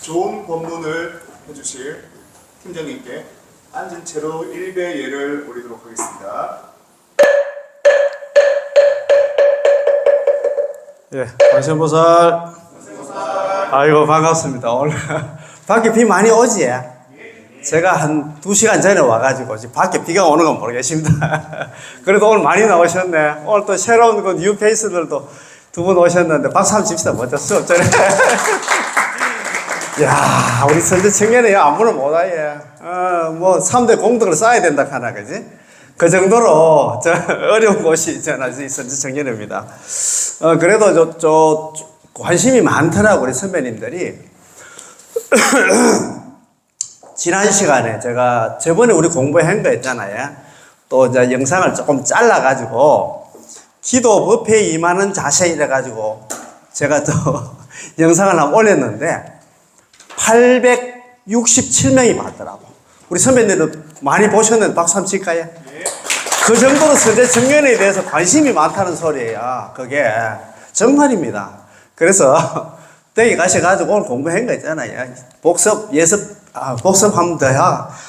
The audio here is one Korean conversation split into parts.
좋은 본문을 해주실 팀장님께 앉은 채로 1배 예를 올리도록 하겠습니다. 예, 관세음보살. 아이고, 반갑습니다. 오늘 밖에 비 많이 오지? 제가 한 2시간 전에 와가지고 지금 밖에 비가 오는 건 모르겠습니다. 그래도 오늘 많이 나오셨네. 오늘 또 새로운 그 뉴 페이스들도 2분 오셨는데 박수 한번 칩시다. 멋졌어. 어쩌네. 야, 우리 선제 청년이 아무나 못하예. 뭐 3대 공덕을 쌓아야 된다 하나, 그지? 그 정도로 어려운 곳이 저는 선제 청년입니다. 그래도 관심이 많더라고, 우리 선배님들이. 지난 시간에 제가 저번에 우리 공부한 거 있잖아요. 또 이제 영상을 조금 잘라가지고 기도 법회에 임하는 자세 이래가지고 제가 또 영상을 한번 올렸는데 867명이 봤더라고. 우리 선배님들 많이 보셨는데 박수 한번 칠까요? 그 정도로 선제 청년에 대해서 관심이 많다는 소리예요. 그게 정말입니다. 그래서 댁에 가셔가지고 오늘 공부한 거 있잖아요. 복습하면 더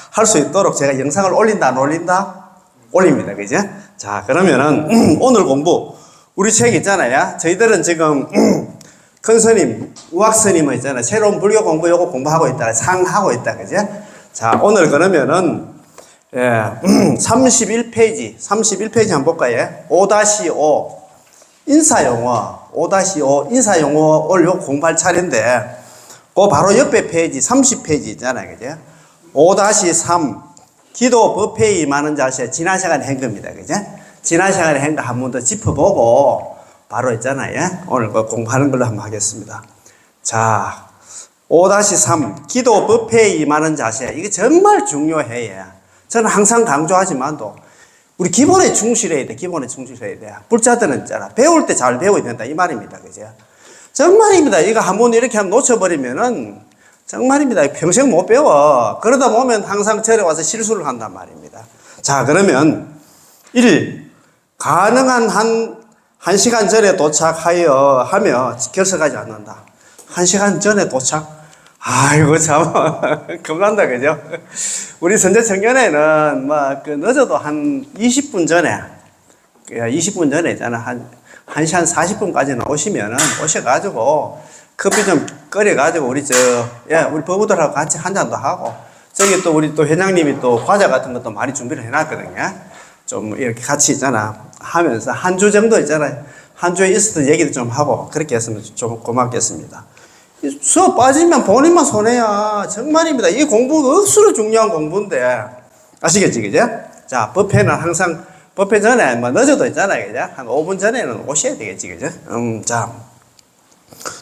할 수 있도록 제가 영상을 올린다, 안 올린다? 올립니다. 그죠? 자, 그러면은 오늘 공부, 우리 책 있잖아요. 저희들은 지금 큰 스님, 우학 스님은 있잖아요. 새로운 불교 공부 요거 공부하고 있다, 상하고 있다. 그죠? 자, 오늘 그러면은 31페이지 한번 볼까요? 5-5 인사용어, 5-5 인사용어를 요 공부할 차례인데 그 바로 옆에 페이지 30페이지 있잖아요. 그죠? 5-3 기도 법회에 임하는 자세, 지난 시간에 한 겁니다. 그죠? 지난 시간에 한 거 한 번 더 짚어보고 바로 있잖아요. 오늘 그 공부하는 걸로 한번 하겠습니다. 자, 5-3 기도 법회에 임하는 자세, 이게 정말 중요해요. 저는 항상 강조하지만도 우리 기본에 충실해야 돼. 기본에 충실해야 돼. 불자들은 있잖아, 배울 때 잘 배워야 된다 이 말입니다. 그죠? 정말입니다. 이거 한번 이렇게 한번 놓쳐버리면은 정말입니다. 평생 못 배워. 그러다 보면 항상 절에 와서 실수를 한단 말입니다. 자, 그러면 1. 가능한 한 시간 전에 도착하며 결석하지 않는다. 1시간 전에 도착? 아이고, 참, 겁난다, 그죠? 우리 선제 청년회는 늦어도 한 20분 전에, 20분 전에 있잖아. 한 1시간 40분까지는 오셔가지고, 커피 좀 끓여가지고, 우리 부부들하고 같이 한 잔도 하고, 저기 또 우리 또 회장님이 또 과자 같은 것도 많이 준비를 해놨거든요. 좀 이렇게 같이 있잖아. 하면서 한 주 정도 있잖아요. 한 주에 있었던 얘기도 좀 하고, 그렇게 했으면 좀 고맙겠습니다. 수업 빠지면 본인만 손해야. 정말입니다. 이 공부가 억수로 중요한 공부인데. 아시겠지, 그죠? 자, 법회는 항상, 법회 전에 늦어도 있잖아요, 그죠? 한 5분 전에는 오셔야 되겠지, 그죠? 자.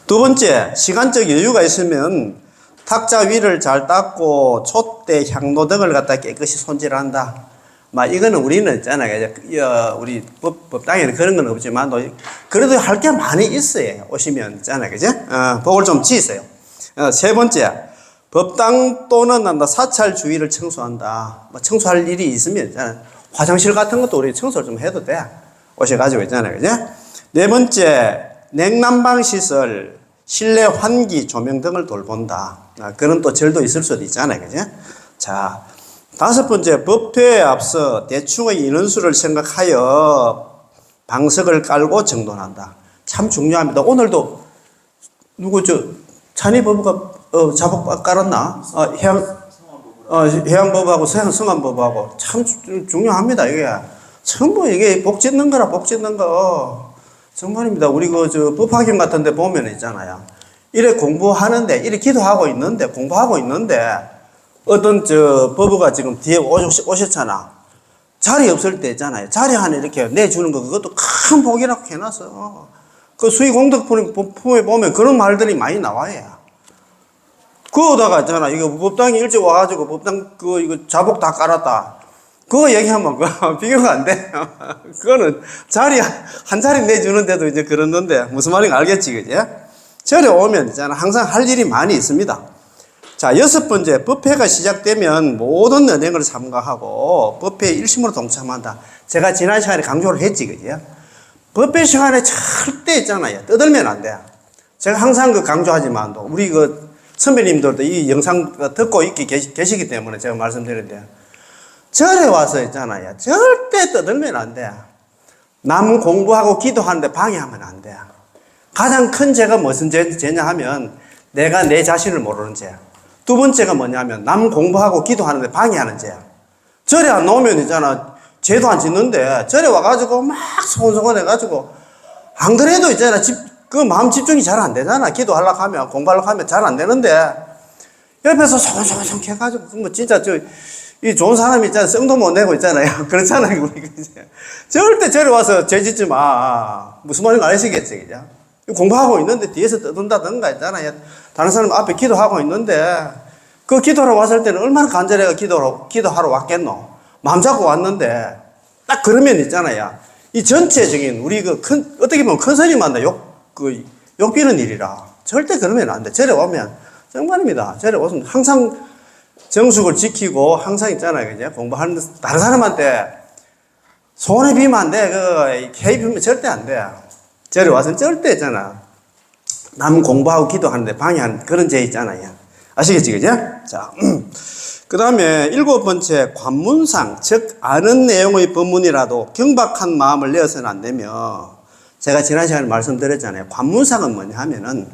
2번째, 시간적 여유가 있으면 탁자 위를 잘 닦고 촛대, 향로 등을 갖다 깨끗이 손질한다. 이거는 우리는 있잖아요. 우리 법당에는 그런 건 없지만, 그래도 할 게 많이 있어요. 오시면 있잖아요. 그죠? 복을 좀 지으세요. 3번째, 법당 또는 사찰 주위를 청소한다. 청소할 일이 있으면 있잖아요. 화장실 같은 것도 우리 청소를 좀 해도 돼. 오셔가지고 있잖아요. 그죠? 4번째, 냉난방 시설, 실내 환기, 조명 등을 돌본다. 그런 또 절도 있을 수도 있잖아요. 그죠? 자, 5번째, 법회에 앞서 대충의 인원수를 생각하여 방석을 깔고 정돈한다. 참 중요합니다. 오늘도 찬희 법부가 자복 깔았나? 해양법하고 성안법하고 참 중요합니다. 이게 전부 이게 복 짓는 거라, 복 짓는 거. 정말입니다. 우리 법화경 같은 데 보면 있잖아요. 이래 공부하는데, 이래 기도하고 있는데, 공부하고 있는데, 어떤 법부가 지금 뒤에 오셨잖아. 자리 없을 때 있잖아요. 자리 하나 이렇게 내주는 거, 그것도 큰 복이라고 해놨어. 그 수의공덕품에 보면 그런 말들이 많이 나와요. 그거다가 있잖아. 이거 법당이 일찍 와가지고 법당 이거 자복 다 깔았다. 그거 얘기하면 비교가 안 돼. 그거는 한 자리 내주는데도 이제 그러는데 무슨 말인지 알겠지, 그지? 절에 오면 있잖아. 항상 할 일이 많이 있습니다. 자, 6번째, 법회가 시작되면 모든 연행을 삼가하고 법회에 일심으로 동참한다. 제가 지난 시간에 강조를 했지, 그죠? 법회 시간에 절대 있잖아요. 떠들면 안 돼. 제가 항상 강조하지만, 우리 선배님들도 이 영상 듣고 있기 계시기 때문에 제가 말씀드리는데, 절에 와서 있잖아요. 절대 떠들면 안 돼. 남 공부하고 기도하는데 방해하면 안 돼. 가장 큰 죄가 무슨 죄냐 하면 내가 내 자신을 모르는 죄. 두 번째가 뭐냐면 남 공부하고 기도하는데 방해하는 죄. 절에 안 나오면 있잖아. 죄도 안 짓는데 절에 와가지고 막 소곤소곤 해가지고 안 그래도 있잖아. 그 마음 집중이 잘 안 되잖아. 기도하려고 하면 공부하려고 하면 잘 안 되는데 옆에서 소곤소곤 해가지고 뭐 진짜 이 좋은 사람이 있잖아. 성도 못 내고 있잖아요. 그렇잖아요. 우리가 이제. 절대 절에 와서 죄 짓지 마. 무슨 말인지 아시겠지, 그죠? 공부하고 있는데 뒤에서 떠든다든가 있잖아요. 다른 사람 앞에 기도하고 있는데 그 기도하러 왔을 때는 얼마나 간절해가 기도하러 왔겠노? 마음 잡고 왔는데 딱 그러면 있잖아요. 이 전체적인 우리 어떻게 보면 큰 스님한테 욕비는 일이라. 절대 그러면 안 돼. 절에 오면 정말입니다. 절에 오면 항상 정숙을 지키고 항상 있잖아요. 그죠? 공부하는데 다른 사람한테 손에 비면 안 돼. 개입 비면 절대 안 돼. 절에 와서는 절대 있잖아. 남 공부하고 기도하는데 방해하는 그런 죄 있잖아요. 아시겠지, 그죠? 자, 그 다음에 7번째, 관문상, 즉, 아는 내용의 법문이라도 경박한 마음을 내어서는 안 되며, 제가 지난 시간에 말씀드렸잖아요. 관문상은 뭐냐 하면은,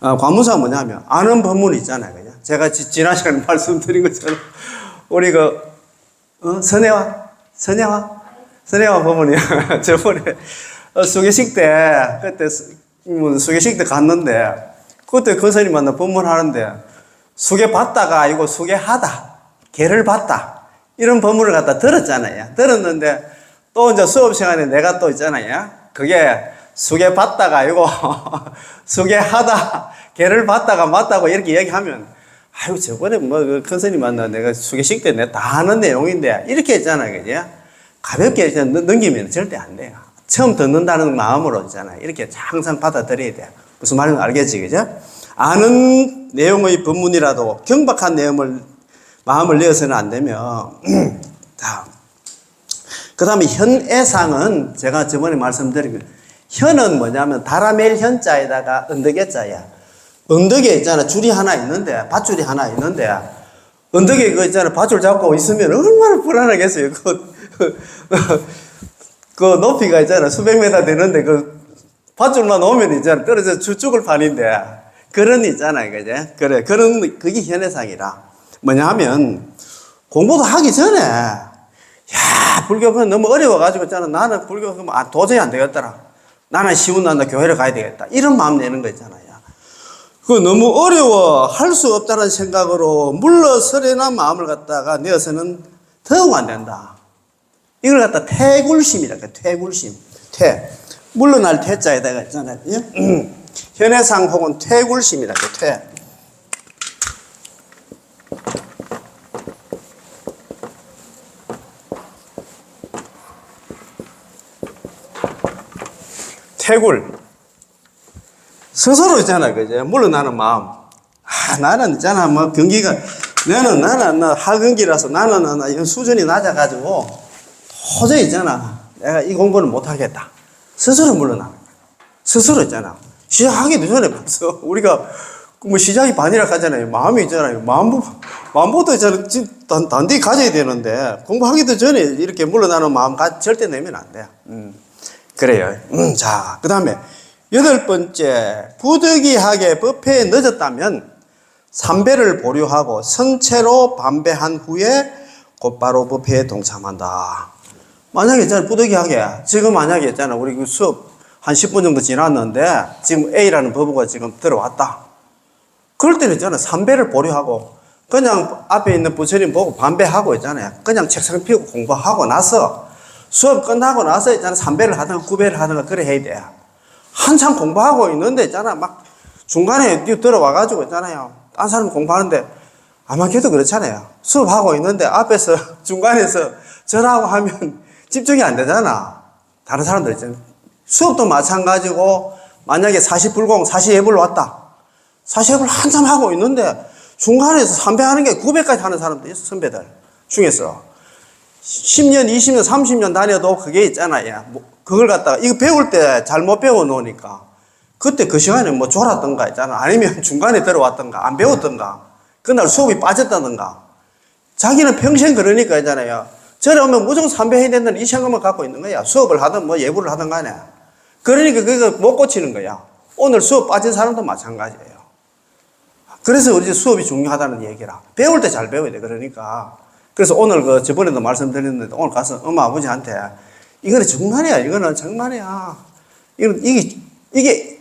관문상은 뭐냐 하면, 아는 법문이 있잖아요. 그죠? 제가 지난 시간에 말씀드린 것처럼, 우리 선혜화 법문이야. 저번에 수계식 때, 그때 수계식 때 갔는데, 그때 그 선생님 만나 법문하는데, 수계 받다가 아니고 수계하다, 개를 받다, 이런 법문을 갖다 들었잖아요. 들었는데, 또 이제 수업 시간에 내가 또 있잖아요. 그게 수계 받다가 아니고, 수계하다, 개를 받다가 맞다고 이렇게 얘기하면, 아유, 저번에 그 선생님 만나 내가 수계식 때 내가 다 아는 내용인데, 이렇게 했잖아요. 그죠? 가볍게 넘기면 절대 안 돼요. 처음 듣는다는 마음으로 있잖아요. 이렇게 항상 받아들여야 돼요. 무슨 말인지 알겠지, 그죠? 아는 내용의 법문이라도 경박한 마음을 내어서는 안 되며, 그 다음에 현애상은 제가 저번에 말씀드린 거, 현은 뭐냐면 다라멜 현자에다가 언덕의 자야. 언덕에 있잖아. 줄이 하나 있는데, 밧줄이 하나 있는데, 언덕에 그 있잖아. 밧줄 잡고 있으면 얼마나 불안하겠어요. 그 높이가 있잖아. 수백 메다 되는데 그 밧줄만 오면 있잖아. 떨어져 죽을 판인데. 그런 있잖아요. 그제? 그래. 그게 현해상이라. 뭐냐 하면, 공부도 하기 전에, 불교는 너무 어려워가지고 있잖아. 나는 불교 도저히 안 되겠더라. 나는 시운 난다. 교회를 가야 되겠다. 이런 마음 내는 거 있잖아요. 너무 어려워. 할 수 없다는 생각으로 물러서려는 마음을 갖다가 내어서는 더욱 안 된다. 이걸 갖다 퇴굴심이라 그래. 퇴굴심. 물러날 퇴자에다가 있잖아요. 현해상 혹은 퇴굴심이라 그래. 퇴굴. 스스로 있잖아. 그죠? 물러나는 마음. 나는 있잖아. 경기가, 나는 하근기라서 나는 수준이 낮아가지고 도저히 있잖아. 내가 이 공부는 못하겠다. 스스로 물러나는 거야. 스스로 있잖아. 시작하기도 전에 벌써 우리가 시작이 반이라 하잖아요. 마음이 있잖아요. 마음부터 있잖아. 단디 가져야 되는데 공부하기도 전에 이렇게 물러나는 마음 절대 내면 안 돼요. 그래요. 자, 그 다음에 8번째, 부득이하게 법회에 늦었다면 삼배를 보류하고 선체로 반배한 후에 곧바로 법회에 동참한다. 만약에 있잖아, 부득이하게, 지금 만약에 있잖아, 우리 그 수업 한 10분 정도 지났는데, 지금 A라는 법부가 지금 들어왔다. 그럴 때는 있잖아, 삼배를 보류하고, 그냥 앞에 있는 부처님 보고 반배하고 있잖아요. 그냥 책상 펴고 공부하고 나서, 수업 끝나고 나서 있잖아, 삼배를 하든가 구배를 하든가 그래 해야 돼. 한참 공부하고 있는데 있잖아, 막 중간에 들어와가지고 있잖아요. 딴 사람 공부하는데, 아마 걔도 그렇잖아요. 수업하고 있는데 앞에서, 중간에서 절하고 하면 집중이 안 되잖아. 다른 사람들 있잖아. 수업도 마찬가지고, 만약에 40불공, 40예불 왔다. 40예불 한참 하고 있는데, 중간에서 삼배하는 게 900까지 하는 사람도 있어, 선배들 중에서. 10년, 20년, 30년 다녀도 그게 있잖아요. 그걸 갖다가, 이거 배울 때 잘못 배워 놓으니까, 그때 그 시간에 뭐 졸았던가 있잖아. 아니면 중간에 들어왔던가, 안 배웠던가, 그날 수업이 빠졌다던가. 자기는 평생 그러니까 있잖아요. 절에 오면 무조건 삼배해야 된다는 이 생각만 갖고 있는 거야. 수업을 하든 뭐 예부를 하든 간에. 그러니까 그거 못 고치는 거야. 오늘 수업 빠진 사람도 마찬가지예요. 그래서 우리 수업이 중요하다는 얘기라. 배울 때 잘 배워야 돼. 그러니까. 그래서 오늘 저번에도 말씀드렸는데 오늘 가서 엄마 아버지한테 이거는 정말이야. 이거는 정말이야. 이게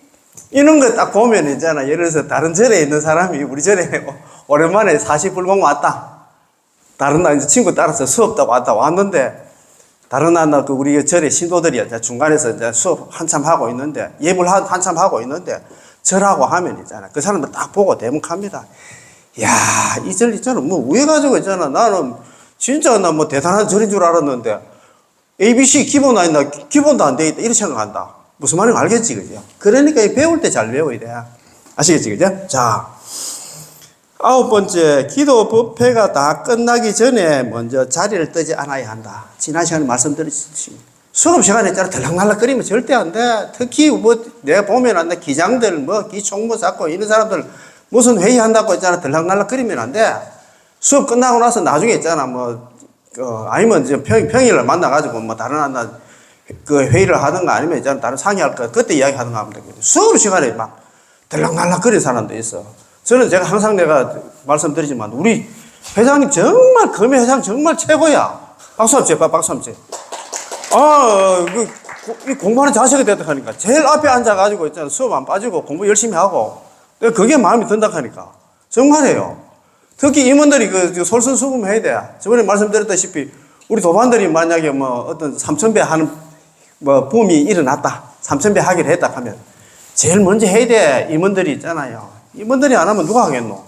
이런 거 딱 보면 있잖아. 예를 들어서 다른 절에 있는 사람이 우리 절에 오랜만에 40불공 왔다. 다른 날 이제 친구 따라서 수업도 왔는데 다른 날 우리 절에 신도들이 이제 중간에서 이제 수업 한참 하고 있는데 예물 한참 하고 있는데 절하고 하면 있잖아. 그 사람들 딱 보고 대목합니다. 야, 이 절 있잖아. 뭐 왜 가지고 있잖아. 나는 진짜 나 뭐 대단한 절인 줄 알았는데 ABC 기본 아니다. 기본도 안 돼 있다. 이렇게 생각한다. 무슨 말인지 알겠지, 그죠? 그러니까 배울 때 잘 배워야 돼. 아시겠지, 그죠? 자, 9번째, 기도 법회가 다 끝나기 전에 먼저 자리를 뜨지 않아야 한다. 지난 시간에 말씀드렸지. 수업 시간에 있잖아. 들락날락거리면 절대 안 돼. 특히 뭐 내가 보면 안 돼. 기장들, 뭐 기총무 잡고 이런 사람들 무슨 회의한다고 있잖아. 들락날락거리면 안 돼. 수업 끝나고 나서 나중에 있잖아. 뭐, 아니면 이제 평일을 만나가지고 뭐 다른 하나 회의를 하든가 아니면 있잖아. 다른 상의할 거 그때 이야기 하든가 하면 되거든. 수업 시간에 막 들락날락거리는 사람도 있어. 저는 제가 항상 내가 말씀드리지만 우리 회장님 정말 금회 회장 정말 최고야. 박수 한번 쳐, 박수 한번 쳐. 공부하는 자세가 됐다 하니까 제일 앞에 앉아가지고 있잖아. 수업 안 빠지고 공부 열심히 하고 그게 마음이 든다 하니까 정말이에요. 특히 임원들이 그 솔선수범해야 돼. 저번에 말씀드렸다시피 우리 도반들이 만약에 뭐 어떤 3,000배 하는 뭐 붐이 일어났다. 3,000배 하기로 했다 하면 제일 먼저 해야 돼. 임원들이 있잖아요. 임원들이 안 하면 누가 하겠노?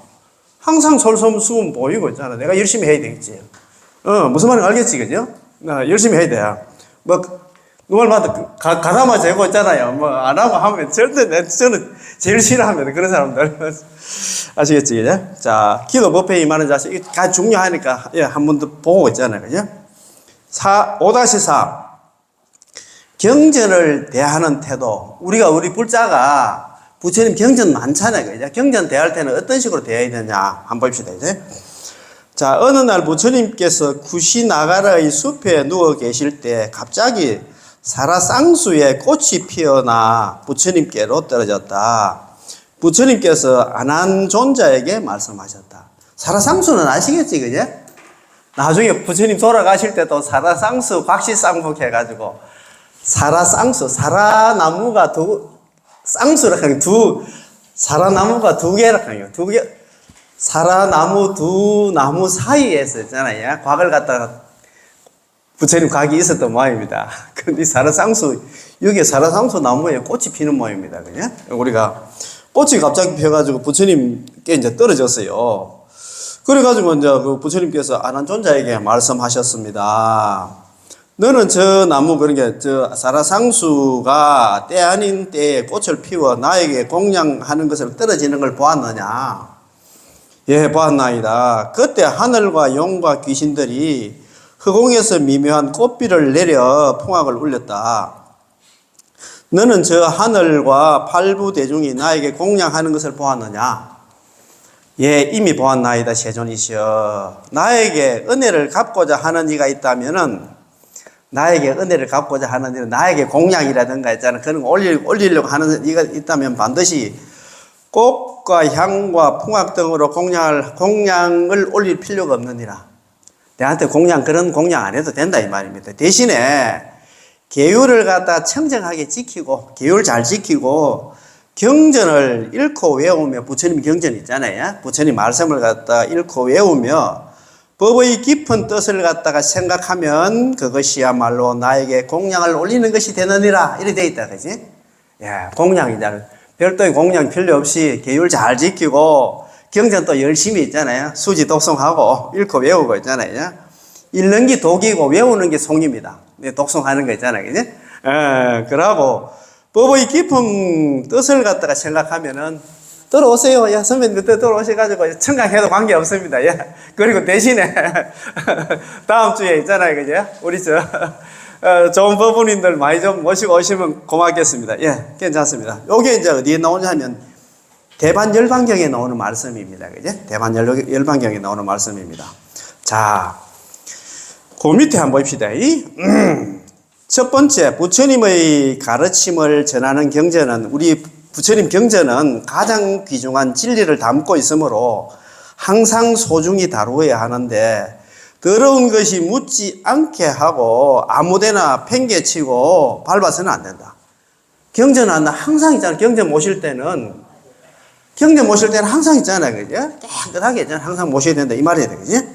항상 솔선수범 보이고 있잖아. 내가 열심히 해야 되겠지. 무슨 말인지 알겠지, 그죠? 열심히 해야 돼. 뭐, 누굴마다 가다마 재고 있잖아요. 뭐, 안 하고 하면 절대, 저는 제일 싫어합니다. 그런 사람들. 아시겠지, 그죠? 자, 기도 법회에 임하는 자세. 이게 가장 중요하니까, 예, 한 번 더 보고 있잖아요. 그죠? 5-4. 경전을 대하는 태도. 우리 불자가 부처님 경전 많잖아요. 그죠? 경전 대할 때는 어떤 식으로 대해야 되냐. 한번 봅시다. 이제. 자, 어느 날 부처님께서 구시나가라의 숲에 누워 계실 때 갑자기 사라쌍수에 꽃이 피어나 부처님께로 떨어졌다. 부처님께서 안한존자에게 말씀하셨다. 사라쌍수는 아시겠지, 그죠? 나중에 부처님 돌아가실 때도 사라쌍수 곽시쌍복 해가지고 사라쌍수, 사라나무가 쌍수라 하는 사라나무가 두 개라 하는 두 개. 사라나무 두 나무 사이에서 있잖아요. 곽을 갖다가 부처님 곽이 있었던 모양입니다. 근데 사라쌍수, 여기에 사라쌍수 나무에 꽃이 피는 모양입니다. 그냥 우리가 꽃이 갑자기 피어가지고 부처님께 이제 떨어졌어요. 그래가지고 이제 그 부처님께서 안한존자에게 말씀하셨습니다. 너는 저 나무, 그러니까 저 사라상수가 때 아닌 때에 꽃을 피워 나에게 공양하는 것을 떨어지는 걸 보았느냐? 예, 보았나이다. 그때 하늘과 용과 귀신들이 허공에서 미묘한 꽃비를 내려 풍악을 울렸다. 너는 저 하늘과 팔부대중이 나에게 공양하는 것을 보았느냐? 예, 이미 보았나이다, 세존이시여. 나에게 은혜를 갚고자 하는 이가 있다면은, 나에게 은혜를 갚고자 하는 이는 나에게 공양이라든가 있잖아. 그런 거 올리려고 하는 이가 있다면 반드시 꽃과 향과 풍악 등으로 공양을 올릴 필요가 없느니라. 내한테 그런 공양 안 해도 된다, 이 말입니다. 대신에 계율을 갖다 청정하게 지키고, 계율 잘 지키고, 경전을 읽고 외우며, 부처님 경전 있잖아요. 부처님 말씀을 갖다 읽고 외우며, 법의 깊은 뜻을 갖다가 생각하면 그것이야말로 나에게 공양을 올리는 것이 되느니라. 이렇게 돼 있다, 그지? 예, 공양이잖아. 별도의 공양 필요 없이 계율 잘 지키고, 경전 또 열심히 있잖아요. 수지 독송하고, 읽고 외우고 있잖아요. 읽는 게 독이고, 외우는 게 송입니다. 독송하는 거 있잖아요, 그지? 예, 그러고, 법의 깊은 뜻을 갖다가 생각하면은, 들어오세요. 야, 선배님, 그때 들어오셔가지고, 청강해도 관계 없습니다. 예. 그리고 대신에, 다음 주에 있잖아요, 그죠? 우리 좋은 법원인들 많이 좀 모시고 오시면 고맙겠습니다. 예, 괜찮습니다. 요게 이제 어디에 나오냐면 대반 열반경에 나오는 말씀입니다. 그죠? 대반 열반경에 나오는 말씀입니다. 자, 그 밑에 한번 봅시다. 첫 번째, 부처님의 가르침을 전하는 경전은, 우리 부처님 경전은 가장 귀중한 진리를 담고 있으므로 항상 소중히 다루어야 하는데, 더러운 것이 묻지 않게 하고 아무데나 팽개치고 밟아서는 안 된다. 경전은 항상 있잖아. 경전 모실 때는 항상 있잖아요. 그죠? 깨끗하게 있잖아. 항상 모셔야 된다. 이 말이야. 그지?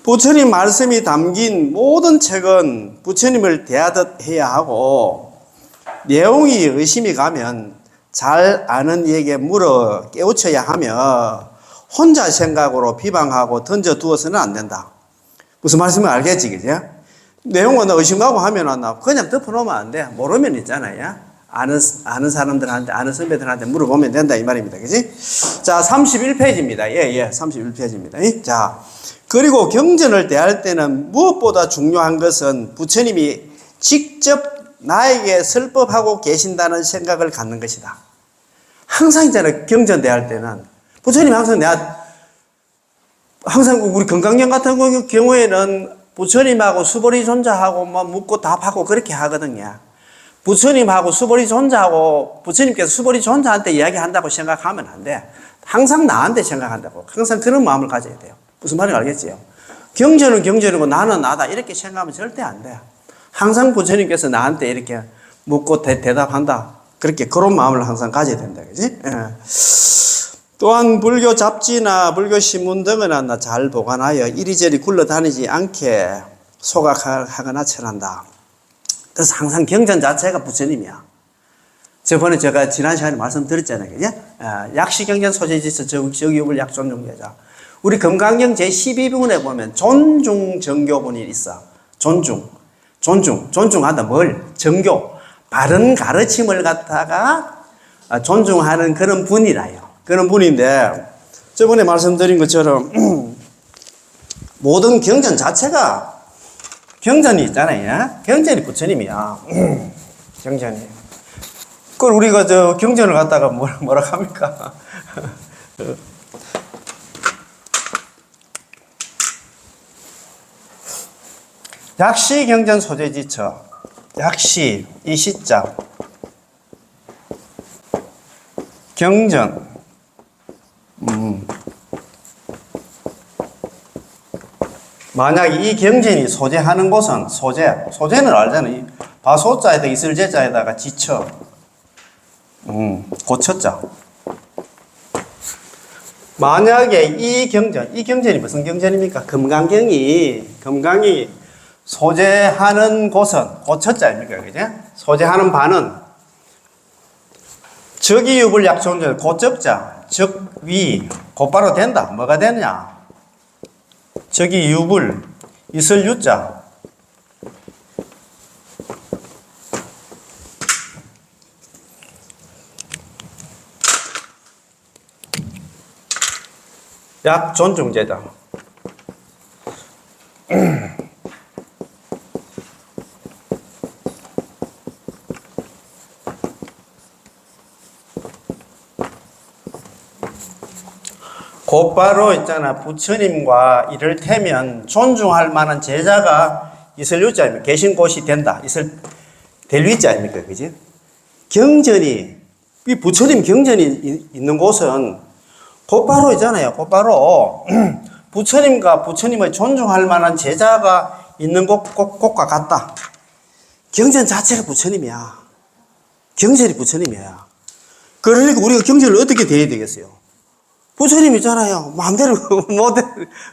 부처님 말씀이 담긴 모든 책은 부처님을 대하듯 해야 하고, 내용이 의심이 가면 잘 아는 이에게 물어 깨우쳐야 하며, 혼자 생각으로 비방하고 던져두어서는 안 된다. 무슨 말씀인지 알겠지, 그죠? 내용은 의심하고 하면 그냥 덮어놓으면 안 돼. 모르면 있잖아요. 아는 사람들한테, 아는 선배들한테 물어보면 된다, 이 말입니다. 그지? 자, 31페이지입니다. 예, 31페이지입니다. 자, 그리고 경전을 대할 때는 무엇보다 중요한 것은 부처님이 직접 나에게 설법하고 계신다는 생각을 갖는 것이다. 항상 있잖아요. 경전 대할 때는. 부처님이 항상 우리 건강경 같은 경우에는 부처님하고 수보리 존자하고 뭐 묻고 답하고 그렇게 하거든요. 부처님하고 수보리 존자하고 부처님께서 수보리 존자한테 이야기한다고 생각하면 안 돼. 항상 나한테 생각한다고. 항상 그런 마음을 가져야 돼요. 무슨 말인지 알겠지요? 경전은 경전이고 나는 나다 이렇게 생각하면 절대 안 돼. 항상 부처님께서 나한테 이렇게 묻고 대답한다. 그런 마음을 항상 가져야 된다. 그지? 예. 또한 불교 잡지나 불교 신문 등은 잘 보관하여 이리저리 굴러다니지 않게 소각하거나 처한다. 그래서 항상 경전 자체가 부처님이야. 저번에 제가 지난 시간에 말씀드렸잖아요. 그죠? 약시경전 소재지서 적유불 약존중계자. 우리 금강경 제12부분에 보면 존중정교분이 있어. 존중한다. 뭘? 정교. 바른 가르침을 갖다가 존중하는 그런 분이라요. 그런 분인데, 저번에 말씀드린 것처럼 모든 경전 자체가 경전이 있잖아요. 경전이 부처님이야. 경전이. 그걸 우리가 경전을 갖다가 뭐라 합니까? 약시 경전 소재지처. 약시, 이 시자. 경전. 만약 이 경전이 소재하는 곳은 소재는 알잖아요. 바소자에다 이슬제자에다가 지처. 고처자. 만약에 이 경전이 무슨 경전입니까? 금강이 소재하는 곳은 고처자입니까? 그죠? 소재하는 바는 적이유불 약존절 고적자, 적위, 곧바로 된다. 뭐가 되느냐? 적이유불, 이슬유자. 약존중제다. 곧바로 있잖아. 부처님과 이를테면 존중할 만한 제자가 있을 유자입니다. 계신 곳이 된다. 될 위자입니까? 그지? 경전이, 이 부처님 경전이 있는 곳은 곧바로 있잖아요. 곧바로 부처님과 부처님을 존중할 만한 제자가 있는 곳과 같다. 경전 자체가 부처님이야. 경전이 부처님이야. 그러니까 우리가 경전을 어떻게 대해야 되겠어요? 부처님 있잖아요. 마음대로 못해.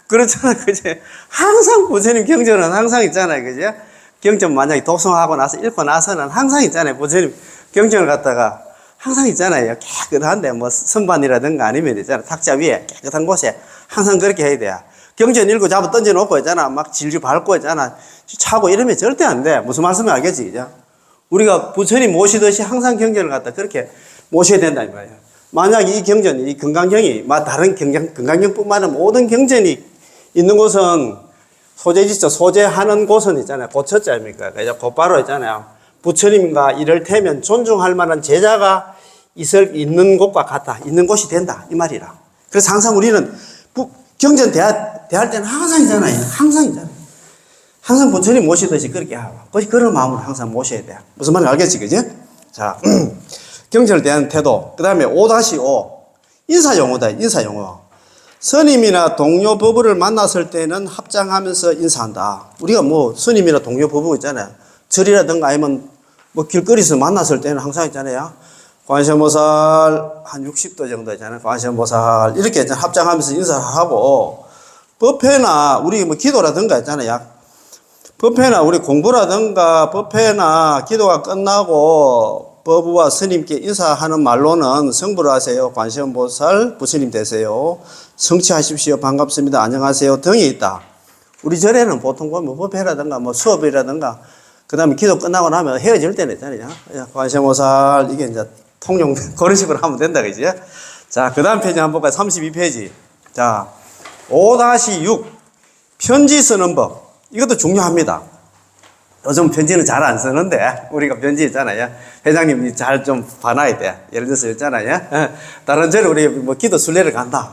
그렇잖아요. 그죠? 항상 부처님 경전은 항상 있잖아요. 그죠? 경전 만약에 독송하고 나서 읽고 나서는 항상 있잖아요. 부처님 경전을 갖다가 항상 있잖아요. 깨끗한데 뭐 선반이라든가 아니면 있잖아요. 탁자 위에 깨끗한 곳에 항상 그렇게 해야 돼요. 경전 읽고 잡아 던져놓고 있잖아. 막 질질 밟고 있잖아. 차고 이러면 절대 안 돼. 무슨 말씀인지 알겠지? 그죠? 우리가 부처님 모시듯이 항상 경전을 갖다 그렇게 모셔야 된다 이 말이에요. 만약 이 경전, 이 금강경이, 다른 건강경뿐만 아니라 모든 경전이 있는 곳은 소재지자 소재하는 곳은 있잖아요. 고처자입니까? 그래서 곧바로 있잖아요. 부처님과 이를테면 존중할 만한 제자가 있는 곳과 같다. 있는 곳이 된다. 이 말이라. 그래서 항상 우리는 경전 대할 때는 항상 있잖아요. 항상 있잖아요. 항상 부처님 모시듯이 그렇게 하고. 그런 마음으로 항상 모셔야 돼. 무슨 말인지 알겠지? 그지? 자, 경전을 대하는 태도. 그 다음에 5-5. 인사용어다. 인사용어. 스님이나 동료 부부를 만났을 때는 합장하면서 인사한다. 우리가 뭐 스님이나 동료 부부 있잖아요. 절이라든가 아니면 뭐 길거리에서 만났을 때는 항상 있잖아요. 관세음보살 한 60도 정도 있잖아요. 관세음보살 이렇게 합장하면서 인사를 하고, 법회나 우리 뭐 기도라든가 있잖아요. 법회나 우리 공부라든가 법회나 기도가 끝나고 법우와 스님께 인사하는 말로는 성불을 하세요. 관세음보살 부처님 되세요. 성취하십시오. 반갑습니다. 안녕하세요. 등이 있다. 우리 절에는 보통 보면 법회라든가 뭐 수업이라든가 그 다음에 기도 끝나고 나면 헤어질 때는 있잖아요. 관세음보살 이게 이제 통용 그런 식으로 하면 된다. 그지? 자, 그 다음 페이지 한번 볼까요? 32페이지. 자, 5-6 편지 쓰는 법. 이것도 중요합니다. 요즘 편지는 잘 안 쓰는데, 우리가 편지 있잖아요. 회장님이 잘 좀 봐놔야 돼. 예를 들어서 있잖아요. 다른 절에 우리 뭐 기도 순례를 간다.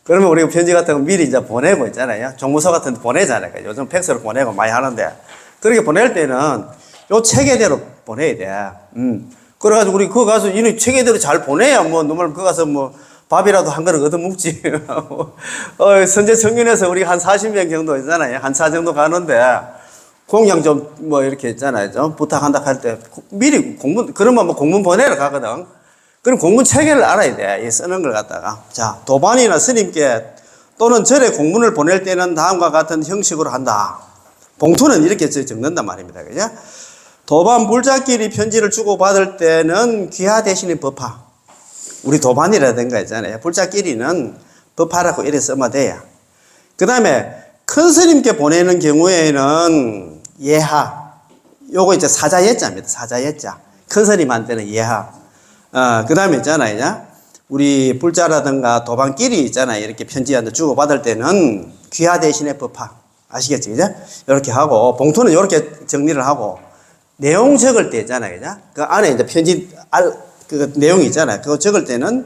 그러면 우리가 편지 같은 거 미리 이제 보내고 있잖아요. 종무소 같은 데 보내잖아요. 요즘 팩스로 보내고 많이 하는데. 그렇게 보낼 때는 요 체계대로 보내야 돼. 그래가지고 우리 그거 가서 이 체계대로 잘 보내야 뭐, 정말 그거 가서 뭐, 밥이라도 한 그릇 얻어먹지. 선제 청년에서 우리 한 40명 정도 있잖아요. 한 차 정도 가는데, 공양 좀 뭐 이렇게 있잖아요. 좀 부탁한다 할 때 미리 공문, 그러면 뭐 공문 보내러 가거든. 그럼 공문 체계를 알아야 돼. 이 쓰는 걸 갖다가. 자, 도반이나 스님께 또는 절에 공문을 보낼 때는 다음과 같은 형식으로 한다. 봉투는 이렇게 적는단 말입니다. 그죠? 도반 불자끼리 편지를 주고받을 때는 귀하 대신에 법화. 우리 도반이라든가 있잖아요. 불자끼리는 법화라고 이래 쓰면 돼요. 그 다음에 큰 스님께 보내는 경우에는 예하. 요거 이제 사자예자입니다. 사자예자. 큰 스님한테는 예하. 그 다음에 있잖아요. 우리 불자라든가 도반끼리 있잖아요. 이렇게 편지한테 주고받을 때는 귀하 대신에 법화. 아시겠지? 그죠? 이렇게 하고, 봉투는 이렇게 정리를 하고, 내용 적을 때 있잖아요. 그죠? 그 안에 이제 편지, 그 내용이 있잖아요. 그거 적을 때는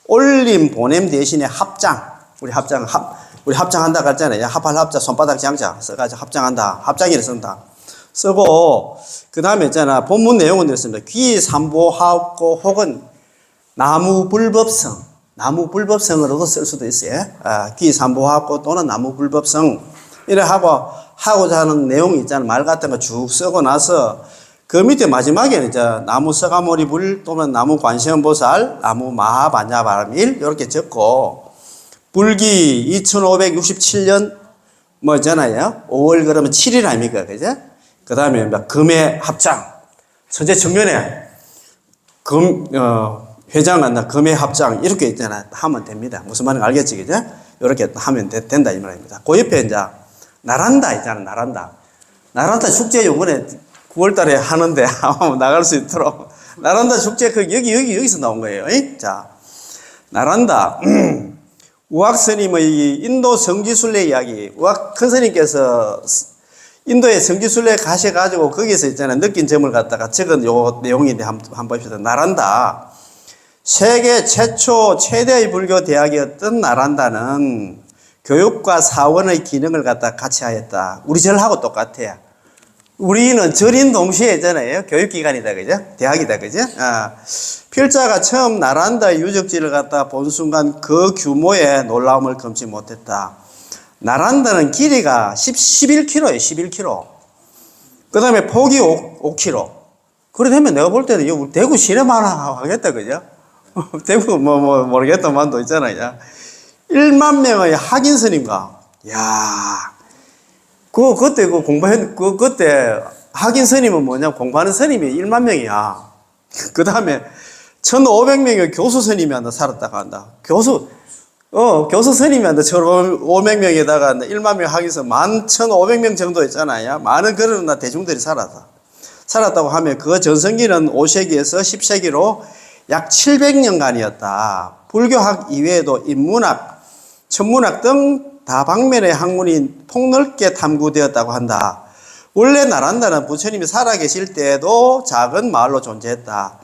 올림, 보냄 대신에 합장. 우리 합장한다 그랬잖아요. 합할 합자, 손바닥 장자 써가지고 합장한다. 합장이를 쓴다. 쓰고, 그 다음에 있잖아. 본문 내용은 이렇습니다. 귀삼보하고 혹은 나무불법성. 나무불법성으로도 쓸 수도 있어요. 귀삼보하고 또는 나무불법성. 이래 하고자 하는 내용이 있잖아. 말 같은 거 쭉 쓰고 나서 그 밑에 마지막에는 이제 나무 서가모리불 또는 나무 관세음보살, 나무 마하반야바람일 이렇게 적고 불기 2567년 뭐 있잖아요. 5월 그러면 7일 아닙니까? 그죠? 그 다음에 금의 합장. 선제 청년회 회장한다. 금의 합장. 이렇게 있잖아. 하면 됩니다. 무슨 말인지 알겠지? 그죠? 이렇게 하면 된다. 이 말입니다. 그 옆에 이제 나란다 있잖아. 나란다 축제 요번에 9월 달에 하는데 나갈 수 있도록. 나란다 축제 여기서 나온 거예요. 자, 나란다. 우악 스님의 인도 성지순례 이야기. 우악 큰 스님께서 인도에 성지순례 가셔가지고 거기서 있잖아요. 느낀 점을 갖다가 적은 요 내용인데 한번 봅시다. 나란다. 세계 최대의 불교 대학이었던 나란다는 교육과 사원의 기능을 갖다 같이 하였다. 우리 절하고 똑같아요. 우리는 절인 동시에 있잖아요. 교육기관이다, 그죠? 대학이다, 그죠? 필자가 처음 나란다의 유적지를 갖다 본 순간 그 규모의 놀라움을 금치 못했다. 나란다는 길이가 11km예요, 11km. 그 다음에 폭이 5km. 그래 되면 내가 볼 때는 대구 시내만 하겠다, 그죠? 대구 모르겠다만도 있잖아요. 1만 명의 학인 스님과, 그때 그때 학인 스님은 뭐냐, 공부하는 스님이 1만 명이야. 그 다음에 1,500명의 교수 스님이 한다, 살았다가 한다. 교수 스님이 한다, 1,500명에다가 1만 명 학인서 11,500명 정도 있잖아요. 많은 그런 대중들이 살았다고 하면 그 전성기는 5세기에서 10세기로 약 700년간이었다. 불교학 이외에도 인문학, 천문학 등 다방면의 학문이 폭넓게 탐구되었다고 한다. 원래 나란다는 부처님이 살아계실 때에도 작은 마을로 존재했다.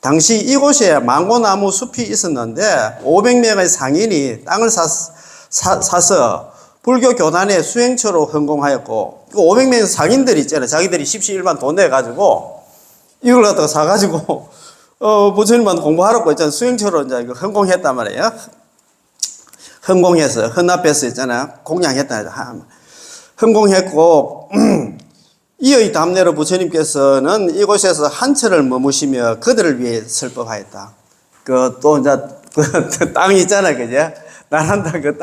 당시 이곳에 망고나무 숲이 있었는데 500명의 상인이 땅을 사서 불교 교단의 수행처로 헌공하였고, 그 500명의 상인들이 있잖아요. 자기들이 십시일반 돈 내가지고 이걸 갖다가 사가지고 부처님한테 공부하라고 있잖아요. 수행처로 이제 이거 헌공했단 말이에요. 헌공해서 헌납해서 있잖아요. 공양했다. 헌공했고 이의 답례로 부처님께서는 이곳에서 한철을 머무시며 그들을 위해 설법하였다. 그 또 이제 그 땅이 있잖아요, 그죠? 나란다 그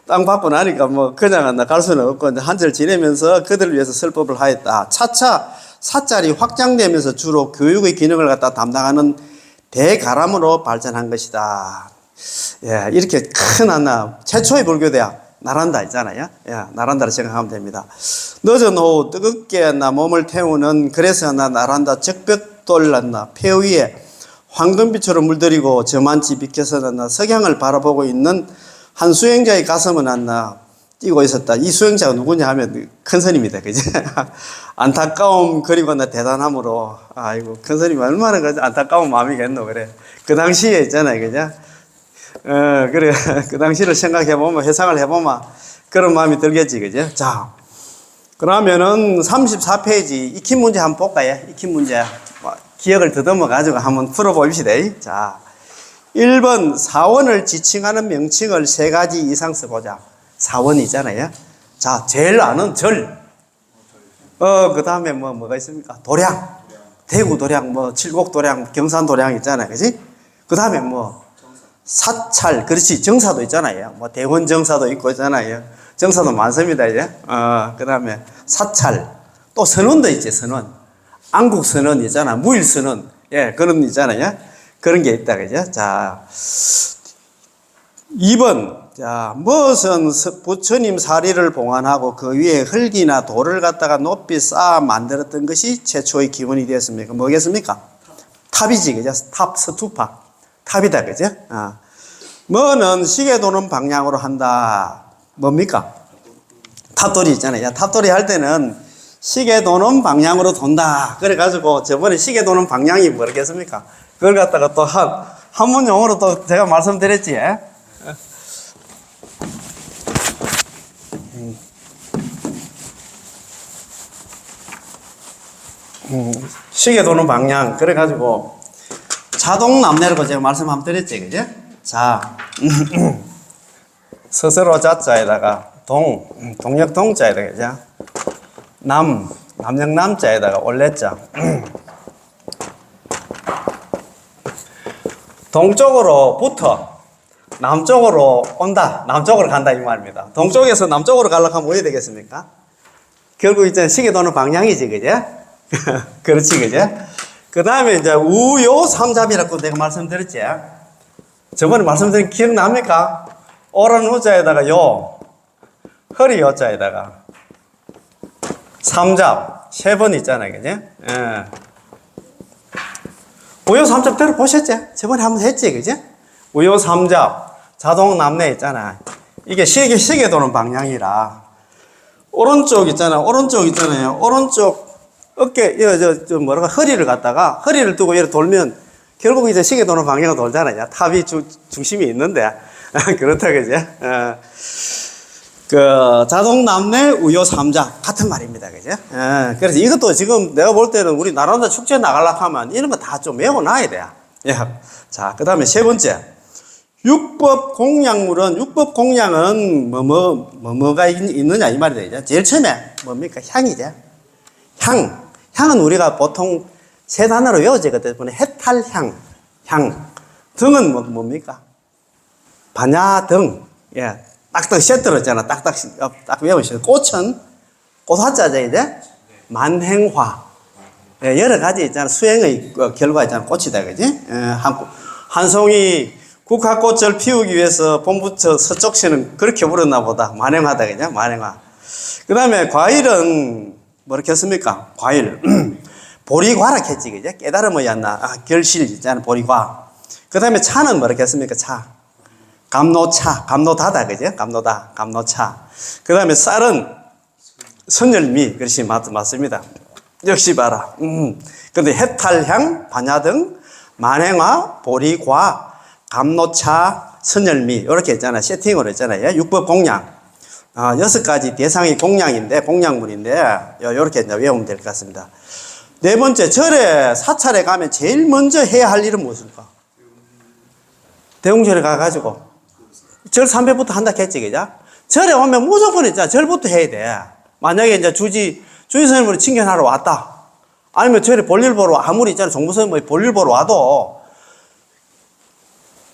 땅 받고 나니까 뭐 그냥 갈 수는 없고 이제 한철 지내면서 그들을 위해서 설법을 하였다. 차차 사찰이 확장되면서 주로 교육의 기능을 갖다 담당하는 대가람으로 발전한 것이다. 예, 이렇게 큰 하나 최초의 불교대학 나란다 있잖아요. 예, 나란다를 생각하면 됩니다. 늦은 오후 뜨겁게 몸을 태우는 그래서 나란다 적벽돌 폐 위에 황금빛으로 물들이고 저만치 비켜서 석양을 바라보고 있는 한 수행자의 가슴은 뛰고 있었다. 이 수행자가 누구냐 하면 큰 스님이다. 그죠? 안타까움 그리고 대단함으로 아이고 큰 스님이 얼마나 안타까운 마음이겠노. 그래. 그 당시에 있잖아요. 그죠? 그래. 그 당시를 생각해보면, 회상을 해보면 그런 마음이 들겠지. 그죠? 자, 그러면은 34페이지 익힌 문제 한번 볼까요? 익힌 문제. 기억을 더듬어가지고 한번 풀어봅시다. 자, 1번 사원을 지칭하는 명칭을 3가지 이상 써보자. 사원이잖아요. 자, 제일 아는 절. 그 다음에 뭐가 있습니까? 도량. 대구 도량, 칠곡 도량, 경산 도량 있잖아요. 그지? 그 다음에 사찰, 그렇지. 정사도 있잖아요. 대원 정사도 있고 있잖아요. 정사도 많습니다, 이제. 그 다음에 사찰. 또 선원도 있지, 선원. 안국 선원 있잖아. 무일 선원. 예, 그런 있잖아요. 그런 게 있다, 그죠? 자, 2번. 자, 무엇은 부처님 사리를 봉안하고 그 위에 흙이나 돌을 갖다가 높이 쌓아 만들었던 것이 최초의 기원이 되었습니까? 뭐겠습니까? 탑이지, 그죠? 탑, 스투파. 탑이다, 그죠? 뭐는 시계 도는 방향으로 한다. 뭡니까? 탑돌이 있잖아요. 탑돌이 할 때는 시계 도는 방향으로 돈다. 그래가지고 저번에 시계 도는 방향이 뭐겠습니까? 그걸 갖다가 또 한문용어로 또 제가 말씀드렸지. 시계 도는 방향. 그래가지고 자동 남내라고 제가 말씀 한번 드렸지, 그죠? 자, 스스로 자자에다가 동력 동자에다가, 그죠? 남역 남자에다가 올레자. 동쪽으로부터 남쪽으로 온다. 남쪽으로 간다 이 말입니다. 동쪽에서 남쪽으로 가려고 하면 어디 되겠습니까? 결국 이제 시계 도는 방향이지, 그죠? 그렇지, 그죠? 그 다음에 이제 우요 삼잡이라고 내가 말씀드렸지. 저번에 말씀드린 기억납니까? 오른 우자에다가 요, 허리 요자에다가 삼잡 3번 있잖아요, 그죠? 예. 우요 삼잡 들어보셨죠? 저번에 한번 했지, 그죠? 우요 삼잡, 자동 남내 있잖아. 이게 시계 도는 방향이라. 오른쪽 있잖아요. 오른쪽 어깨, 허리를 갖다가, 허리를 두고 이렇게 돌면, 결국 이제 시계 도는 방향으로 돌잖아요. 탑이 중심이 있는데. 그렇다, 그죠? 자동 남내 우요 삼자. 같은 말입니다. 그죠? 그래서 이것도 지금 내가 볼 때는 우리 나란다 축제 나가려고 하면 이런 거 다 좀 외워놔야 돼. 예. 자, 그 다음에 3번째. 육법 공양은 뭐가 있느냐 이 말이죠. 제일 처음에 뭡니까? 향이죠. 향은 우리가 보통 3 단어로 외워지거든요. 해탈향, 등은 뭡니까? 반야등, 예, 딱딱 세트로잖아. 딱 외우시죠. 꽃은 꽃화자죠, 이제 만행화, 예, 여러 가지 있잖아. 수행의 결과 있잖아. 꽃이다, 그지? 예, 한 송이 국화꽃을 피우기 위해서 봄부터 서쪽시는 그렇게 부르나 보다. 만행화다, 그죠? 만행화. 그 다음에 과일은 뭐겠습니까? 과일. 보리과라 했지, 그죠? 깨달음이었나? 결실 있잖아, 보리과. 그 다음에 차는 뭐겠습니까? 감노차, 감노다다, 그죠? 감노다, 감노차. 그 다음에 쌀은 선열미, 그렇지, 맞습니다. 역시 봐라. 근데 해탈향, 반야등, 만행화, 보리과, 감노차, 선열미, 이렇게 했잖아요. 세팅으로 했잖아요. 육법 공양. 6가지 대상이 공양인데, 공양문인데, 요렇게 이제 외우면 될 것 같습니다. 네 번째, 절에 사찰에 가면 제일 먼저 해야 할 일은 무엇일까? 대웅절에 가가지고, 절 3배부터 한다 했지, 그죠? 절에 오면 무조건 있잖아. 절부터 해야 돼. 만약에 이제 주지 스님으로 칭견하러 왔다. 아니면 절에 볼일 보러, 아무리 있잖아. 종부스님이 볼일 보러 와도,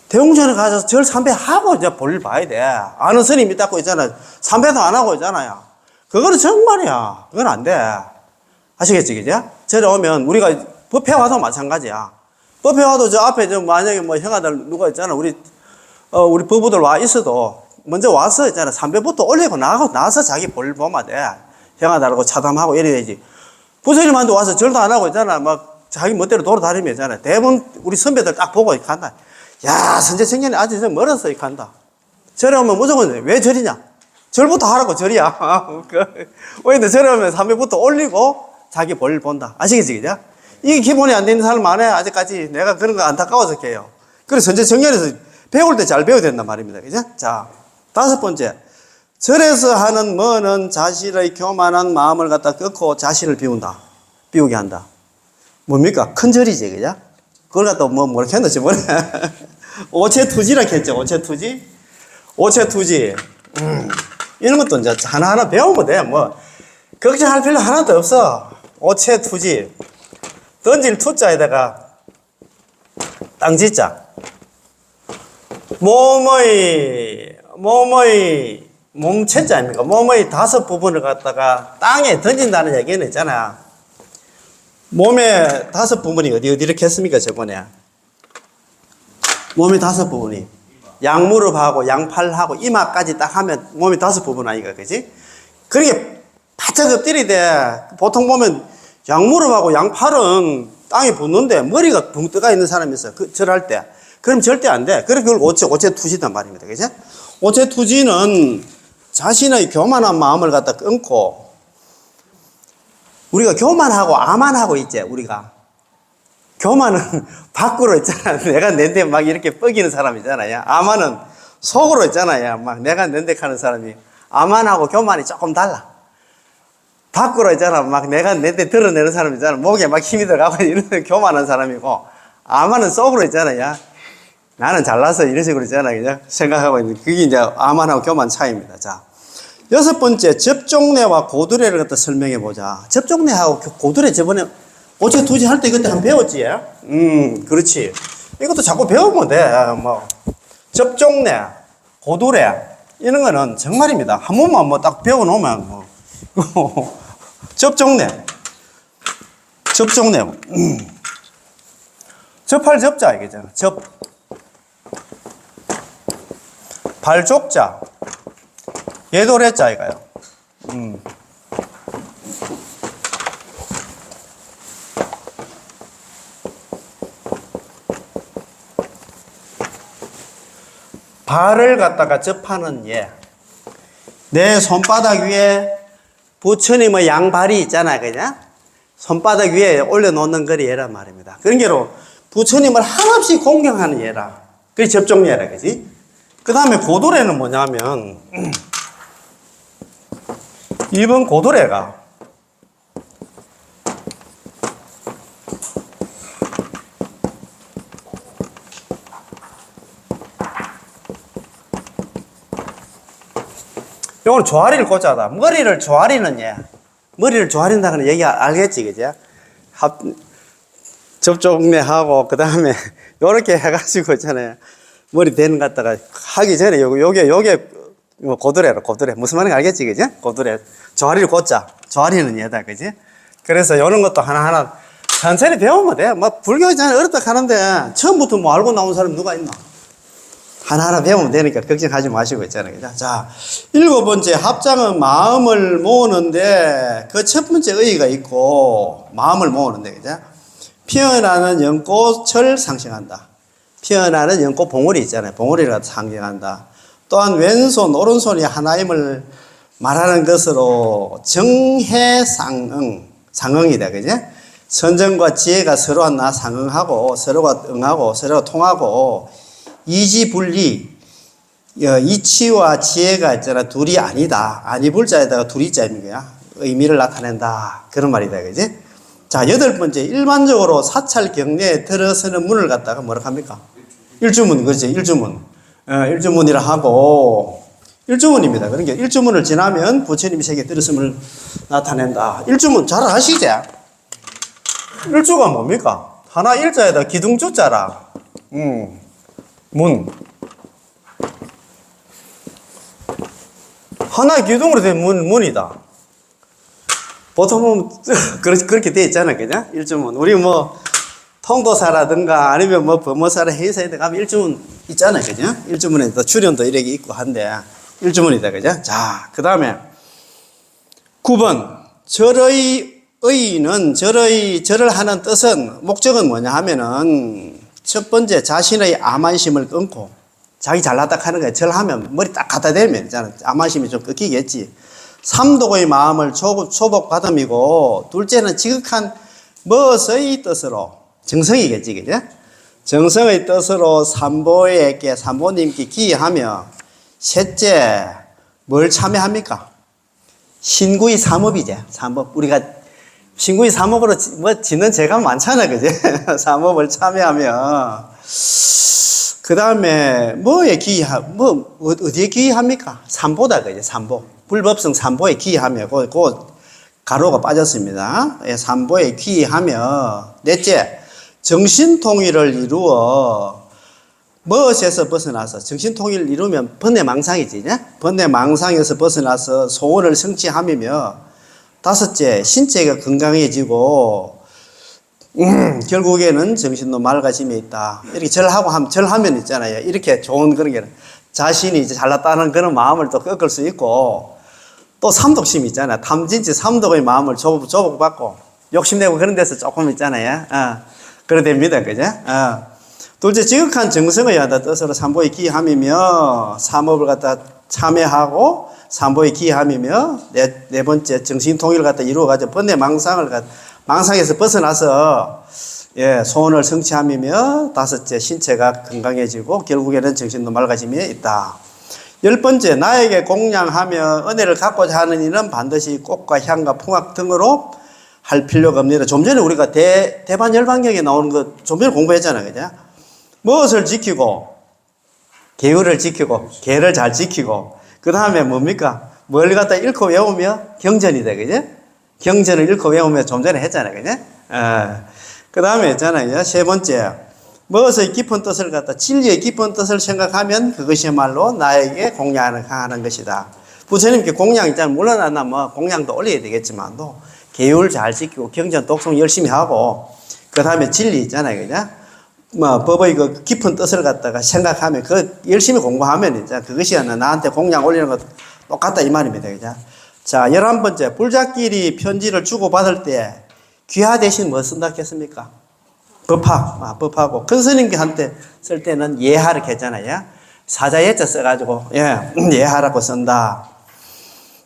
대웅전에 가서 절 3배 하고 이제 볼일 봐야 돼. 아는 스님이 닦고 있잖아. 3배도 안 하고 있잖아요. 그거는 정말이야. 그건 안 돼. 아시겠지, 그죠? 절에 오면 우리가 법회 와도 마찬가지야. 법회 와도 저 앞에 저 만약에 뭐 형아들 누가 있잖아. 우리 부부들 와 있어도 먼저 와서 있잖아. 3배부터 올리고 나서 자기 볼일 보면 돼. 형아들하고 차담하고 이래야지. 부처님한테 와서 절도 안 하고 있잖아. 막 자기 멋대로 돌아다니면 있잖아. 대부분 우리 선배들 딱 보고 간다. 야, 선제 청년이 아직 좀 멀었어, 이 간다. 절에 오면 무조건, 왜 절이냐? 절부터 하라고 절이야. 왜냐면 절에 오면 3배부터 올리고 자기 볼일 본다. 아시겠지, 그죠? 이게 기본이 안 되는 사람 많아요. 아직까지 내가 그런 거 안타까워서 해요. 그래서 선제 청년에서 배울 때 잘 배워야 된단 말입니다. 그죠? 자, 5번째. 절에서 하는 뭐는 자신의 교만한 마음을 갖다 꺾고 자신을 비운다. 비우게 한다. 뭡니까? 큰 절이지, 그죠? 그걸 갖다 뭐라 했는지 뭐래. 오체투지라 했죠. 오체투지. 오체투지. 이런 것도 이제 하나하나 배우면 돼. 뭐, 걱정할 필요 하나도 없어. 오체투지. 던질 투자에다가 땅짓자. 몸체자 아닙니까? 몸의 5 부분을 갖다가 땅에 던진다는 얘기는 있잖아. 몸의 5 부분이 어디 이렇게 했습니까, 저번에? 몸의 5 부분이. 양무릎하고 양팔하고 이마까지 딱 하면 몸의 5 부분 아니까, 그지? 그렇게 바짝 엎드리대. 보통 보면 양무릎하고 양팔은 땅에 붙는데 머리가 붕 떠가 있는 사람이 있어. 절할 때. 그럼 절대 안 돼. 그래, 그걸 오체투지단 말입니다. 그죠? 오체투지는 자신의 교만한 마음을 갖다 끊고, 우리가 교만하고 아만하고 있지, 우리가. 교만은 밖으로 있잖아. 내가 낸데 막 이렇게 뻐기는 사람 있잖아요. 아만은 속으로 있잖아요. 막 내가 낸데 하는 사람이. 아만하고 교만이 조금 달라. 밖으로 있잖아. 막 내가 낸데 드러내는 사람 있잖아. 목에 막 힘이 들어가고 이런 교만한 사람이고, 아만은 속으로 있잖아요. 나는 잘나서 이런 식으로 있잖아요. 그냥 생각하고 있는. 그게 이제 아만하고 교만 차이입니다. 자. 6번째, 접종례와 고두례를 갖다 설명해 보자. 접종례하고 고두례 저번에 오체투지 할 때 그때 한번 배웠지? 그렇지. 이것도 자꾸 배우면 돼. 뭐, 접종례, 고두례, 이런 거는 정말입니다. 한 번만 뭐 딱 배워놓으면 뭐. 접종례. 접할 접자, 이거잖아. 발족자. 예도래자, 이거요. 발을 갖다가 접하는 예. 내 손바닥 위에 부처님의 양발이 있잖아, 그냥? 손바닥 위에 올려놓는 거리 예란 말입니다. 그런 게로 부처님을 한없이 공경하는 예라. 그게 접종예라, 그지? 그 다음에 고도례는 뭐냐면, 1번 고도례가 이거는 조아리를 꽂자다. 머리를 조아리는 예. 머리를 조아린다는 얘기 알겠지, 그죠? 접종례하고, 그 다음에, 요렇게 해가지고 있잖아요. 머리 대는 것 갖다가 하기 전에, 요게, 뭐 고두례로, 고두례. 무슨 말인지 알겠지, 그죠? 고두례. 조아리를 꽂자. 조아리는 얘다, 그지? 그래서 요런 것도 하나하나 천천히 배우면 돼. 뭐, 불교 있잖아요. 어렵다 하는데, 처음부터 뭐 알고 나온 사람 누가 있나? 하나하나 배우면 되니까 걱정하지 마시고 있잖아요. 그죠? 자, 7번째, 합장은 마음을 모으는데, 그 첫 번째 의의가 있고, 마음을 모으는데, 그죠? 피어나는 연꽃을 상징한다. 피어나는 연꽃 봉우리 있잖아요. 봉우리를 갖다 상징한다. 또한 왼손, 오른손이 하나임을 말하는 것으로 정해상응, 상응이다. 그지? 선정과 지혜가 서로 하나 상응하고, 서로가 응하고, 서로가 통하고, 이지분리, 이치와 지혜가 있잖아. 둘이 아니다. 아니불자에다가 둘이 자입니다. 의미를 나타낸다. 그런 말이다. 그지? 자, 여덟 번째. 일반적으로 사찰 경례에 들어서는 문을 갖다가 뭐라 합니까? 일주문, 그렇지? 일주문. 일주문이라 하고, 일주문입니다. 그러니까 일주문을 지나면 부처님이 세계에 들었음을 나타낸다. 일주문 잘 아시죠? 일주가 뭡니까? 하나 일자에다 기둥주자라. 문. 하나 기둥으로 된 문이다. 보통은 그렇게 돼 있잖아요. 그죠? 일주문. 우리 뭐, 통도사라든가 아니면 뭐 법무사라 회사에 가면 일주문 있잖아요. 그죠? 일주문에 또 출연도 이렇게 있고 한데, 일주문이다. 그죠? 자, 그 다음에 9번. 절의 의는 절을 하는 뜻은 목적은 뭐냐 하면은 첫 번째 자신의 암만심을 끊고 자기 잘났다 하는 거야. 절하면 머리 딱 갖다 대면 있잖아. 암만심이 좀 끊기겠지. 삼독의 마음을 초복받음이고 둘째는 지극한 무엇의 뜻으로 정성이겠지. 그죠? 정성의 뜻으로 삼보님께 기하며 셋째 뭘 참여합니까? 신구의 삼업이지. 삼업. 우리가 신구의 삼업으로 뭐 짓는 죄가 많잖아. 그지? 삼업을 참여하며 그 다음에 어디에 기합니까? 삼보다. 그지? 삼보. 불법성 삼보에 기하며 그 가로가 빠졌습니다. 예, 삼보에 기하며 넷째 정신통일을 이루어 무엇에서 벗어나서 정신통일을 이루면 번뇌망상이지. 번뇌망상에서 벗어나서 소원을 성취하며 다섯째 신체가 건강해지고 결국에는 정신도 맑아짐에 있다. 이렇게 절하면 있잖아요. 이렇게 좋은 그런 게 자신이 이제 잘났다는 그런 마음을 또 꺾을 수 있고 또 삼독심이 있잖아요. 탐진치 삼독의 마음을 조복받고 욕심내고 그런 데서 조금 있잖아요. 그래 됩니다. 그죠? 둘째, 지극한 정성을 하다 뜻으로 삼보에 기함이며 삼업을 갖다 참여하고 삼보에 기함이며 네 번째, 정신통일을 갖다 이루어가지고 망상에서 벗어나서 소원을 성취함이며 다섯째, 신체가 건강해지고 결국에는 정신도 맑아짐에 있다. 열 번째, 나에게 공양하며 은혜를 갖고자 하는 이는 반드시 꽃과 향과 풍악 등으로 할 필요가 없느니라. 좀 전에 우리가 대반 열반경에 나오는 거 좀 전에 공부했잖아요. 그죠? 무엇을 지키고, 계율을 지키고, 계를 잘 지키고, 그 다음에 뭡니까? 뭘 갖다 읽고 외우며 경전이다. 그죠? 경전을 읽고 외우며 좀 전에 했잖아요. 그죠? 그 다음에 있잖아요. 세 번째, 무엇의 깊은 뜻을 갖다, 진리의 깊은 뜻을 생각하면 그것이야말로 나에게 공양하는 것이다. 부처님께 공양 있잖아요. 물론 뭐 공양도 올려야 되겠지만도, 계율 잘 지키고, 경전 독송 열심히 하고, 그 다음에 진리 있잖아요. 그죠? 뭐, 법의 그 깊은 뜻을 갖다가 생각하면, 열심히 공부하면, 이제 그것이 나한테 공양 올리는 것 똑같다, 이 말입니다. 그죠? 자, 11번째. 불자끼리 편지를 주고받을 때, 귀하 대신 뭐 쓴다 했습니까? 법하고. 큰 스님한테 쓸 때는 예하 이렇게 했잖아요. 사자 예자 써가지고, 예하라고 쓴다.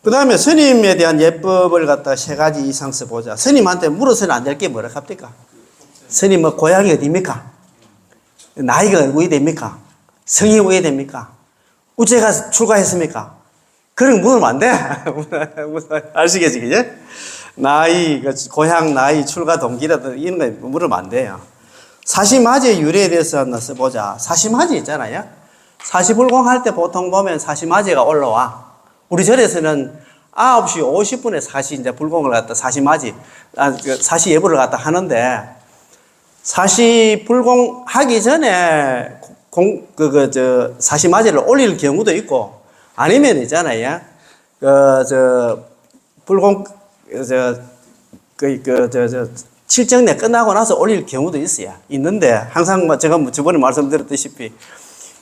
그 다음에 스님에 대한 예법을 갖다가 3가지 이상 써보자. 스님한테 물어서는 안 될 게 뭐라 합니까? 스님 뭐 고향이 어디입니까? 나이가 어디 됩니까? 성이 어디 됩니까? 우체가 출가했습니까? 그런 거 물으면 안 돼. 아시겠지, 그죠? 나이, 고향, 나이, 출가 동기라든가 이런 거 물으면 안 돼요. 사시마지의 유래에 대해서 한번 써보자. 사시마지 있잖아요. 사시불공 할 때 보통 보면 사시마지가 올라와. 우리 절에서는 9시 50분에 사시 이제 불공을 갖다 사시마지, 사시 예불을 갖다 하는데, 사시 불공 하기 전에 사시마지를 올릴 경우도 있고, 아니면 있잖아요. 불공, 칠정내 끝나고 나서 올릴 경우도 있어요. 있는데, 항상 제가 저번에 말씀드렸다시피,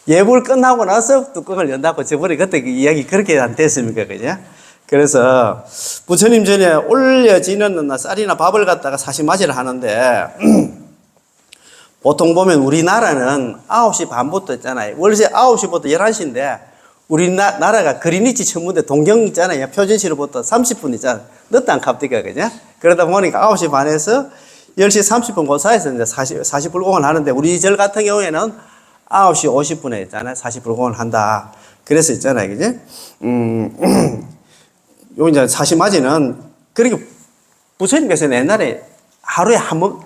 예불 끝나고 나서 뚜껑을 연다고 저번에 그때 그 이야기 그렇게 안 됐습니까? 그죠? 그래서 부처님 전에 올려지는 쌀이나 밥을 갖다가 사시마지를 하는데, 보통 보면 우리나라는 9시 반부터 있잖아요. 원래 9시부터 11시인데 우리나라가 그리니치 천문대 동경 있잖아요. 표준시로부터 30분 있잖아요. 늦다 안 갑디가, 그죠? 그러다 보니까 9시 반에서 10시 30분 그 사이에서 이제 40불공을 하는데 우리 절 같은 경우에는 9시 50분에 있잖아요. 40불공을 한다. 그래서 있잖아요. 그죠? 요 이제 사시마지는 그렇게 부처님께서는 옛날에 하루에 한 번,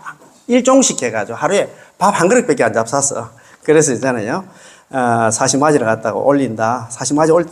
일종씩 해가지고 하루에 밥 한 그릇밖에 안 잡쌌어. 그래서 있잖아요. 사시마지를 갖다가 올린다. 사시마지 올 때